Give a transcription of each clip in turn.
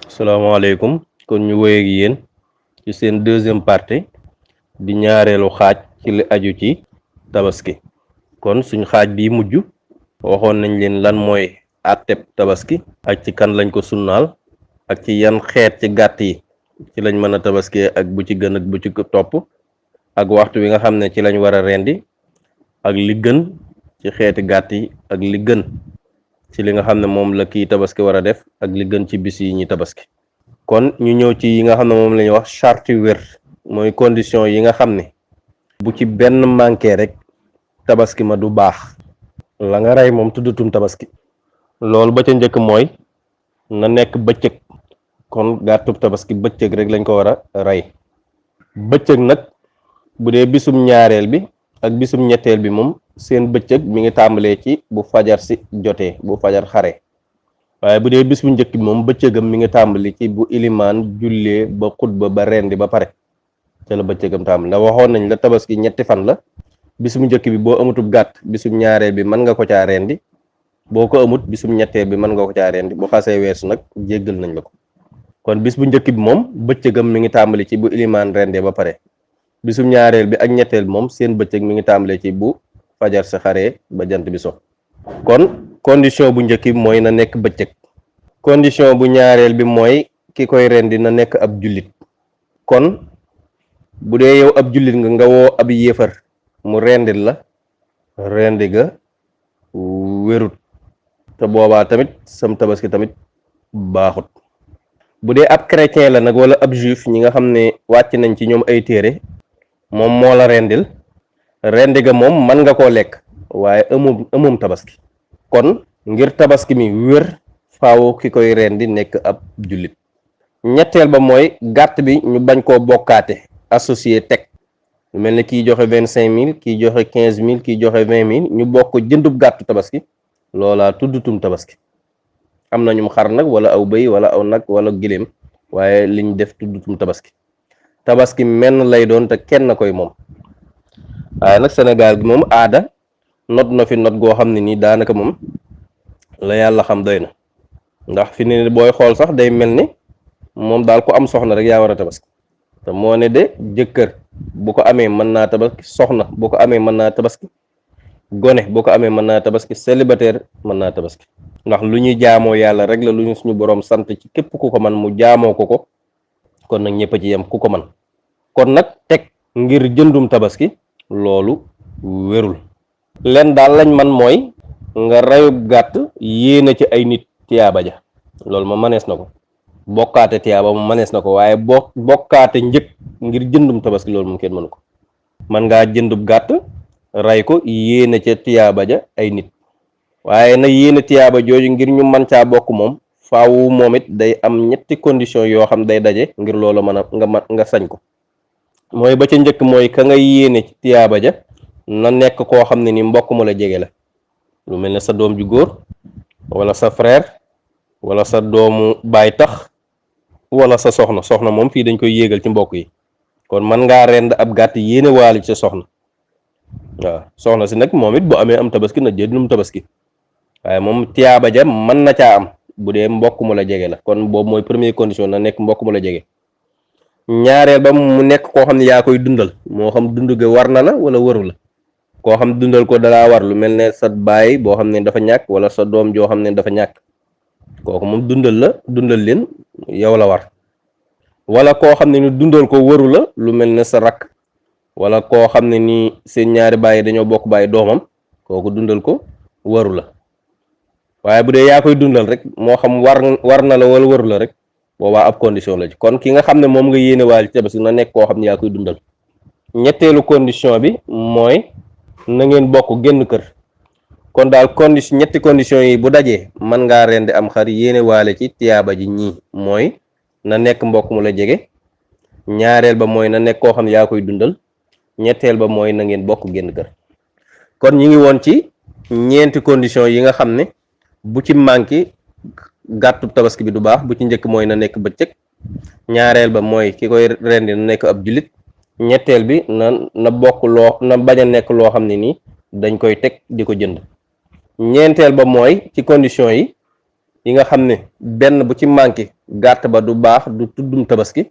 salaamaaleykum kon ñu wéy ak yéen ci seen deuxième partie di ñaareelu xaaj ci li aju ci tabaski kon suñ xaaj bi mujj waxoon nañ leen lan mooy àtteb tabaski ak ci kan lañ ko sunnaal ak ci yan xeet ci gàtt yi ci lañ mën a tabaskee ak bu ci gën ak bu ci topp ak waxtu wi nga xam ne ci lañ war a rendi ak li gën ci xeeti gàtt yi ak li gën ci li nga xam ne moom la kii tabaski war a def ak li gën ci bis yi ñi tabaski kon ñu ñëw ci yi nga xam ne moom la ñuy wax charte wér mooy condition yi nga xam ne bu ci benn manqué rek tabaski ma du baax la nga rey moom tuddutum tabaski loolu ba ca njëkk mooy na nekk bëccëg kon gàttub tabaski bëccëg rek lañ ko war a rey bëccëg nag bu dee bisum ñaareel bi ak bisum ñetteel bi moom seen bëccëg mi ngi tàmbalee ci bu fajar si jotee bu fajar xare waaye bu dee bis bu njëkk bi moom bëccëgam mi ngi tàmbali ci bu ilimaan jullee ba xutba ba rendi ba pare ca la bëccëgam tàmbali ndax waxoon nañ la tabaski ñetti fan la bis bu njëkk bi boo amutub gàtt bisum ñaareel bi mën nga ko caa rendi boo ko amut bisum ñetteel bi mën nga ko caa rendi bu xasee weesu nag jéggal nañ la ko kon bis bu njëkk bi moom bëccëgam mi ngi tàmbali ci bu ilimaan rendee ba pare bisum ñaareel bi ak ñetteel bi moom seen bëccëg mi ngi tàmbali ci bu fajar sa xaree ba jant bi so kon condition bu njëkk bi mooy na nekk bëccëg condition bu ñaareel bi mooy ki koy rendi na nekk ab jullit kon bu dee yow ab jullit nga woo ab yéefar mu rendil la rendi ga wérut te boobaa tamit sam tabaski tamit baaxut bu dee ab chrétien la nag wala ab juif ñi nga xam ne wàcc nañ ci ñoom ay téere moom moo la rendil rendi ga moom mën nga koo lekk waaye amum tabaski kon ngir tabaski mi wér faaw ki koy rendi nekk ab jullit ñetteel ba mooy gàtt bi ñu bañ koo bokkaate associé teg lu mel ne kiy joxe 25 000 kiy joxe 15 000 kiy joxe 20 000 ñu bokk jëndub gàttu tabaski loolaa tuddutum tabaski am nañum xar nag wala aw bëy wala aw nag wala giléem waaye liñ def tuddutum tabaski menn lay doon te kenn koy moom waaye nag Sénégal gi moom aada not na fi not goo xam ne nii daanaka moom la yàlla xam doy na ndax fi ne booy xool sax day mel ni moom daal ku am soxna rek yaa war a tabaski te moo ne de jëkkër bu ko amee mën naa tabaski soxna bu ko amee mën naa tabaski gone bu ko amee mën naa tabaski célibataire mën naa tabaski ndax lu ñuy jaamoo yàlla rek la lu ñu suñu boroom sant ci képp ku ko man mu jaamoo ko kon nag ñëpp a ci yem ku ko man kon nag teg ngir jëndum tabaski loolu wérul leen daal lañ man mooy nga reyub gàtt yéene ci ay nit tiyaaba ja loolu ma mënees na ko bokkaate tiyaaba mu mënees na ko waaye bokkaate njëg ngir jëndum tabaski loolu moom kenn mënu ko man ngaa jëndub gàtt rey ko yéene ca tiyaaba ja ay nit waaye na yéene tiyaaba jooju ngir ñu mën caa bokk moom faawu moom it day am ñetti condition yoo xam day daje ngir loola mën a nga sañ ko mooy ba ca njëkk mooy ka nga yéene ci tiyaaba ja na nekk koo xam ne ni mbokk mu la jege la lu mel ne sa doom ju góor wala sa frère wala sa doomu baay tax wala sa soxna moom fii dañ koy yéegal ci mbokk yi kon man ngaa rend ab gàtt yéene waali ci sa waaw soxna si nag moom it bu amee am tabaski na jëndum tabaski waaye moom tiyaaba ja mën na caa am bu dee mbokk mu la jege la kon boobu mooy première condition na nekk mbokk mu la jege ñaareel ba mu nekk koo xam ne yaa koy dundal moo xam dund ga war na la wala waru la koo xam dundal ko dalaa war lu mel ne sa baay boo xam ne dafa ñàkk wala sa doom joo xam ne dafa ñàkk kooku moom dundal leen yow la war wala koo xam ne ni dundal ko waru la lu mel ne sa rakk wala koo xam ne ni seen ñaari baay dañoo bokk baay doomam kooku dundal ko waru la waaye bu dee yaa koy dundal rek moo xam war na la wala waru la rek boobaa ab condition la ci kon ki nga xam ne moom nga yéene waal ci tabaski na nekk koo xam ne yaa koy dundal ñetteelu condition bi mooy na ngeen bokk génn kër kon daal ñetti condition yi bu dajee mën ngaa rendi am xar yéene waale ci tiyaaba ji ñii mooy na nekk mbokk mu la jege ñaareel ba mooy na nekk koo xam ne yaa koy dundal ñetteel ba mooy na ngeen bokk génn kër kon ñi ngi woon ci ñeenti condition yi nga xam ne bu ci manqué gàttu tabaski bi du baax bu ci njëkk mooy na nekk bëccëg ñaareel ba mooy ki koy rendi na nekk ab jullit ñetteel bi na bokk na bañ a nekk loo xam ne nii dañ koy teg di ko jënd ñeenteel ba mooy ci condition yi yi nga xam ne benn bu ci manqué gàtt ba du baax du tuddum tabaski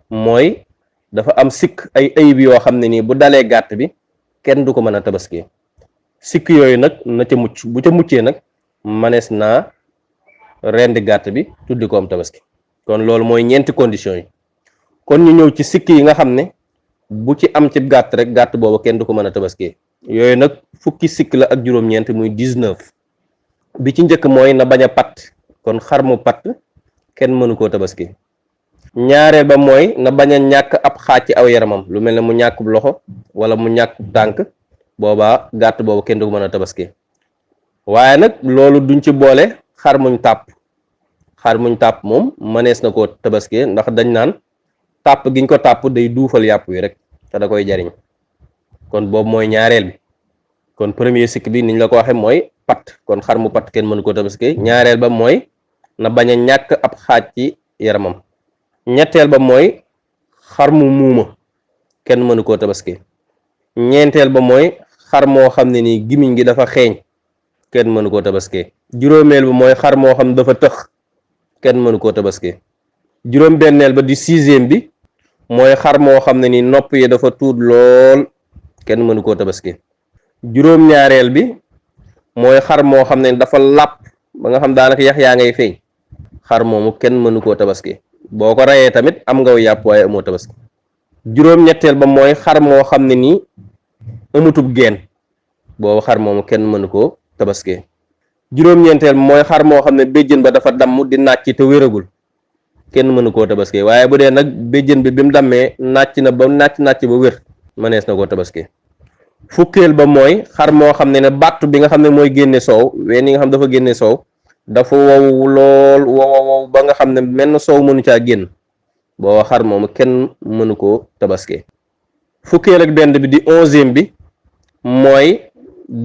mooy dafa am sikk ay ayib yoo xam ne nii bu dalee gàtt bi kenn du ko mën a tabaski sikk yooyu nag na ca mucc bu ca muccee nag manees naa rendi gàtt bi tuddi ko am tabaski kon loolu mooy ñeenti conditions yi kon ñu ñëw ci sikk yi nga xam ne bu ci am ci gàtt rek gàtt boobu kenn du ko mën a tabaski yooyu nag fukki sikk la ak juróom-ñeent muy 19 bi ci njëkk mooy na bañ a patt kon xar mu patt kenn mënu koo tabaski ñaareel ba mooy na bañ a ñàkk ab xaaj ci aw yaramam lu mel ne mu ñàkkub loxo wala mu ñàkkub tànk boobaa gàtt boobu kenn du ko mën a tabaski waaye nag loolu duñ ci boole xar muñ tàpp moom mënees na koo tabaski ndax dañ naan tàpp giñ ko tàpp day duufal yàpp wi rek te da koy jariñ kon boobu mooy ñaareel bi kon premier sikk bi niñ la ko waxe mooy patt kon xar mu patt kenn mënu koo tabaski ñaareel ba mooy na bañ a ñàkk ab xaaj ci yaramam ñetteel ba mooy xar mu muuma kenn mënu koo tabaski ñeenteel ba mooy xar moo xam ne nii gimiñ gi dafa xeeñ kenn mënu koo tabaski juróomeel ba mooy xar moo xam dafa tëx kenn mënu koo tabaski juróom benneel ba di sixième bi mooy xar moo xam ne ni nopp yi dafa tuut lool kenn mënu koo tabaski juróom ñaareel bi mooy xar moo xam ne dafa làpp ba nga xam daanaka yax yaa ngay feeñ xar moomu kenn mënu koo tabaski boo ko reyee tamit am nga yàpp waaye amoo tabaski juróom ñetteel ba mooy xar moo xam ne nii amutub geen boobu xar moomu kenn mënu koo tabaski juróom ñeenteel mooy xar moo xam ne béjjën ba dafa damm di nàcc te wéragul kenn mënu koo tabaski waaye bu dee nag béjjën bi mu dammee nàcc na ba nàcc ba wér mënees na koo tabaski fukkeel ba mooy xar moo xam ne bàttu bi nga xam ne mooy génne soow ween yi nga xam dafa génne soow dafa wow lool wow ba nga xam ne menn soow mënu caa génn boo xar moomu kenn mënu koo tabaski fukkeel ak benn bi di 11e bi mooy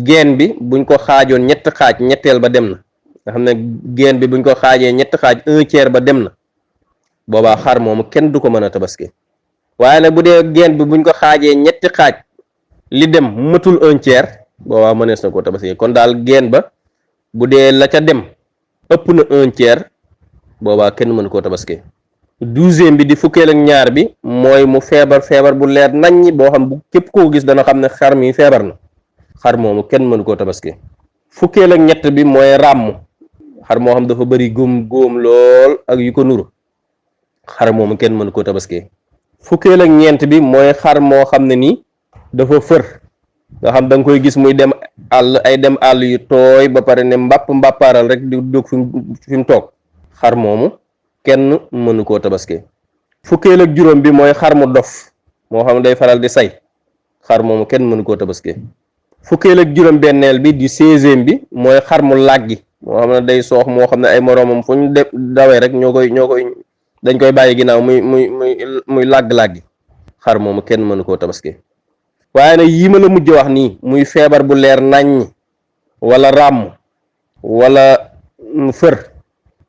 geen bi buñ ko xaajoon ñett xaaj ñetteel ba dem na nga xam ne geen bi buñ ko xaajee ñett xaaj 1/3 ba dem na boobaa xar moomu kenn du ko mën a tabaski waaye nag bu dee geen bi buñ ko xaajee ñetti xaaj li dem matul 1/3 boobaa mënees na koo tabaski kon daal geen ba bu dee la ca dem ëpp na 1/3 boobaa kenn mënu koo tabaski 12e bi di fukkeel ak ñaar bi mooy mu feebar bu leer naññi boo xam bu képp koo gis dana xam ne xar mi feebar na xar moomu kenn mënu koo tabaski fukkeel ak ñett bi mooy ràmm xar moo xam dafa bari góom lool ak yu ko nuru xar moomu kenn mënu koo tabaski fukkeel ak ñeent bi mooy xar moo xam ne nii dafa fër nga xam da nga koy gis muy dem àll yu tooy ba pare ne mbàppaaral rek di dugg fi mu toog xar moomu kenn mënu koo tabaski fukkeel ak juróom bi mooy xar mu dof moo xam day faral di say xar moomu kenn mënu koo tabaski fukkeel ak juróom benneel bi di 16e bi mooy xar mu làggi moo xam ne day soox moo xam ne ay moroomam fu ñu dawee rek dañ koy bàyyi ginnaaw muy làgg-làggi xar moomu kenn mënu koo tabaski waaye nag yii ma la mujj wax nii muy feebar bu leer naññ wala ràmm wala fër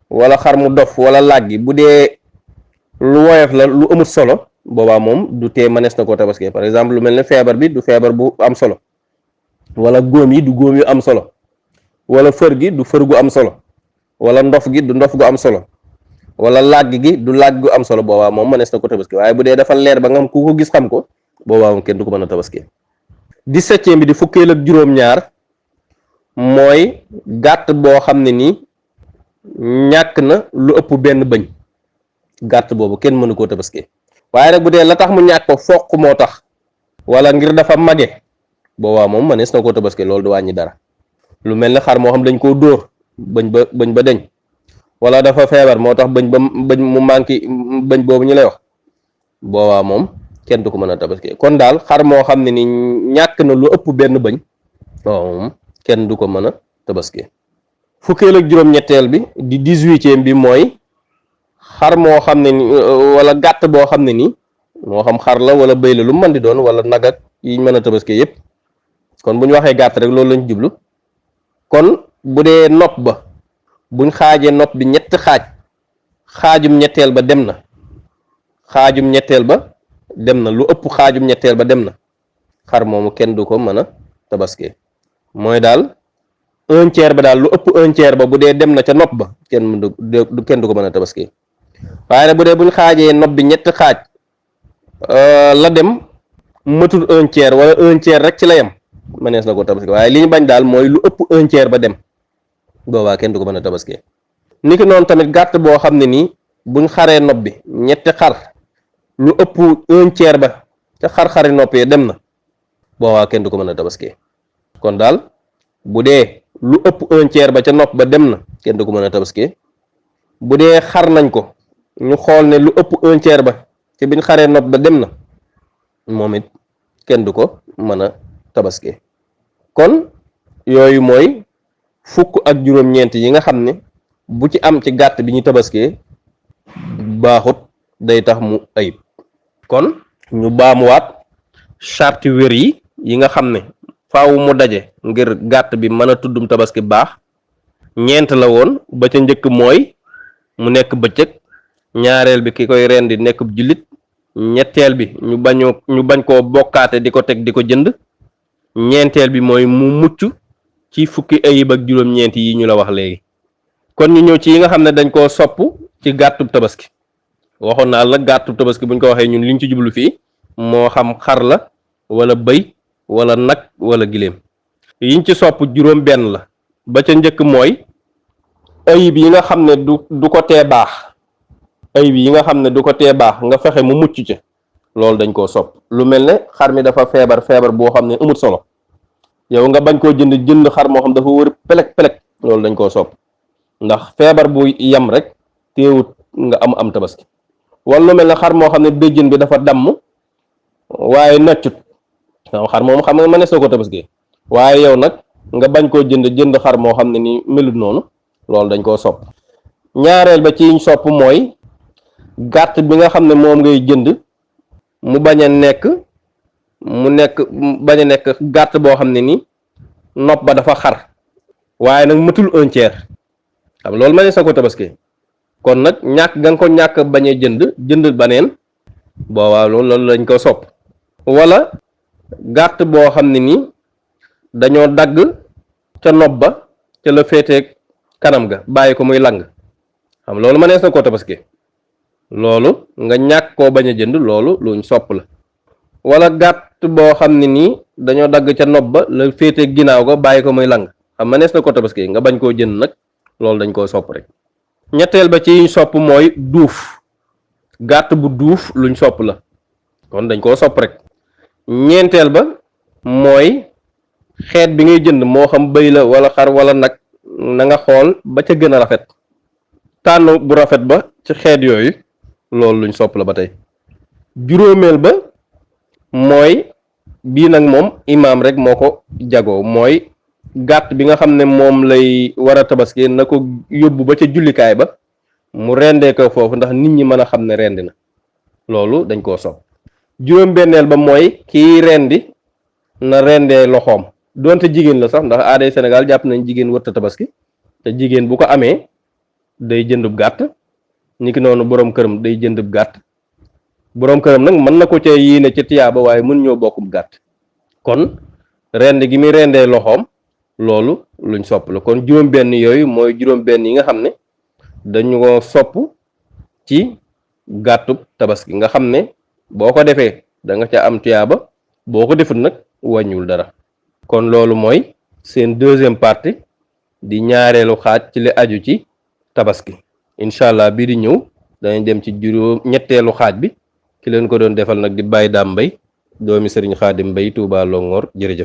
wala xar mu dof wala làggi bu dee lu woyof la lu amut solo boobaa moom du tee mënees na koo tabaski par exemple lu mel ne feebar bi du feebar bu am solo wala góom yi du góom yu am solo wala fër gi du fër gu am solo wala ndof gi du ndof gu am solo wala làgg gi du làgg gu am solo boobaa moom mënees na ko tabaski waaye bu dee dafa leer ba nga xam ku ko gis xam ko boobaa moom kenn du ko mën a tabaski 17e bi di fukkeel ak juróom-ñaar mooy gàtt boo xam ne nii ñàkk na lu ëpp benn bëñ gàtt boobu kenn mënu koo tabaski waaye nag bu dee la tax mu ñàkk ko foq moo tax wala ngir dafa mage boobaa moom mënees na koo tabaski loolu du wàññi dara lu mel ne xar moo xam dañ koo dóor bëñ ba deñ wala dafa feebar moo tax bëñ mu manqué bëñ boobu ñu lay wax boobaa moom kenn du ko mën a tabaski kon daal xar moo xam ne ni ñàkk na lu ëpp benn bëñ waaw moom kenn du ko mën a tabaski fukkeel ak juróom-ñetteel bi di 18e bi mooy xar moo xam ne ni wala gàtt boo xam ne nii moo xam xar la wala bëy la lu mën di doon wala nag ak yiñ mën a tabaski yépp kon bu ñu waxee gàtt rek loolu lañ jublu kon bu dee nopp ba buñ xaajee nopp bi ñetti xaajum ñetteel ba dem na xaajum ñetteel ba dem na lu ëpp xaajum ñetteel ba dem na xar moomu kenn du ko mën a tabaski mooy daal un tiers ba daal lu ëpp un tiers ba bu dee dem na ca nopp ba kenn du ko mën a tabaski waaye nag bu dee buñ xaajee nopp bi ñetti xaaj la dem matul un tiers wala un tiers rek ci la yem mënees na ko tabaski waaye li ñu bañ daal mooy lu ëpp un tiers ba dem boobaa kenn du ko mën a tabaski niki noonu tamit gàtt boo xam ne nii buñ xaree nopp bi ñetti xar lu ëpp un tiers ba ca xar-xari nopp yi dem na boobaa kenn du ko mën a tabaski kon daal bu dee lu ëpp un tiers ba ca nopp ba dem na kenn du ko mën a tabaski bu dee xar nañ ko ñu xool ne lu ëpp un tiers ba ci biñ xaree nopp ba dem na moom it kenn du ko mën a tabaski kon yooyu mooy fukk ak juróom-ñeent yi nga xam ne bu ci am ci gàtt bi ñu tabaskee baaxut day tax mu ayib kon ñu baamuwaat charte wér yi nga xam ne faaw mu daje ngir gàtt bi mën a tuddum tabaski baax ñeent la woon ba ca njëkk mooy mu nekk bëccëg ñaareel bi ki koy rendi nekk jullit ñetteel bi ñu bañ koo bokkaate di ko teg di ko jënd ñeenteel bi mooy mu mucc ci fukki ayib ak juróom-ñeent yi ñu la wax léegi kon ñu ñëw ci yi nga xam ne dañ koo sopp ci gàttub tabaski waxoon naa la gàttub tabaski buñ ko waxee ñun liñ ci jublu fii moo xam xar la wala bëy wala nag wala giléem yiñ ci sopp juróom benn la ba ca njëkk mooy ayib yi nga xam ne du ko tee baax ayib yi nga xam ne du ko tee baax nga fexe mu mucc ca loolu dañ koo sopp lu mel ne xar mi dafa feebar boo xam ne amut solo yow nga bañ koo jënd xar moo xam dafa wër pelek loolu dañ koo sopp ndax feebar bu yam rek teewut nga am tabaski wala lu mel ne xar moo xam ne béjjën bi dafa damm waaye naccut xar moom xam nga mënees na ko tabaski waaye yow nag nga bañ koo jënd xar moo xam ne ni melut noonu loolu dañ koo sopp ñaareel ba ci sopp mooy gàtt bi nga xam ne moom ngay jënd mu bañ a nekk gàtt boo xam ne ni nopp ba dafa xar waaye nag matul un tiers xam loolu mënees na ko tabaski kon nag ñàkk nga ko ñàkk bañ a jënd baneen boobaa loolu lañ ko sopp wala gàtt boo xam ne ni dañoo dagg ca nopp ba ca la féeteeg kanam ga bàyyi ko muy lang xam loolu mënees na koo tabaski loolu nga ñàkk koo bañ a jënd loolu luñ sopp la wala gàtt boo xam ne nii dañoo dagg ca nopp ba la féeteeg ginnaaw ga bàyyi ko muy lang xam mënees na koo tabaski nga bañ koo jënd nag loolu dañ koo sopp rek ñetteel ba ci yiñ sopp mooy duuf gàtt bu duuf luñ sopp la kon dañ koo sopp rek ñeenteel ba mooy xeet bi ngay jënd moo xam bëy la wala xar wala nag na nga xool ba ca gën a rafet tànn bu rafet ba ci xeet yooyu loolu luñ sopp la ba tey juróomeel ba mooy bii nag moom imaam rek moo ko jagoo mooy gàtt bi nga xam ne moom lay war a tabaski na ko yóbbu ba ca jullikaay ba mu rendee ko foofu ndax nit ñi mën a xam ne rendi na loolu dañ koo sopp juróom-benneel ba mooy kii rendi na rendee loxoom doonte jigéen la sax ndax aaday Sénégal jàpp nañ jigéen wërta tabaski te jigéen bu ko amee day jëndub gàtt niki noonu boroom këram day jëndub gàtt boroom këram nag mën na ko cee yéene ci tiyaaba waaye mën ñoo bokkub gàtt kon rend gi muy rendee loxoom loolu luñ sopp la kon juróom-benn yooyu mooy juróom-benn yi nga xam ne dañu ko sopp ci gàttub tabaski nga xam ne boo ko defee da nga ca am tiyaaba boo ko defut nag wàññiwul dara kon loolu mooy seen deuxième partie di ñaareelu xaaj ci li aju ci tabaski incha allah bii di ñëw danañ dem ci ñetteelu xaaj bi ki leen ko doon defal nag di Baye Dame Mbaye doomi Serigne Khadim Mbaye Touba Longhor jërëjëf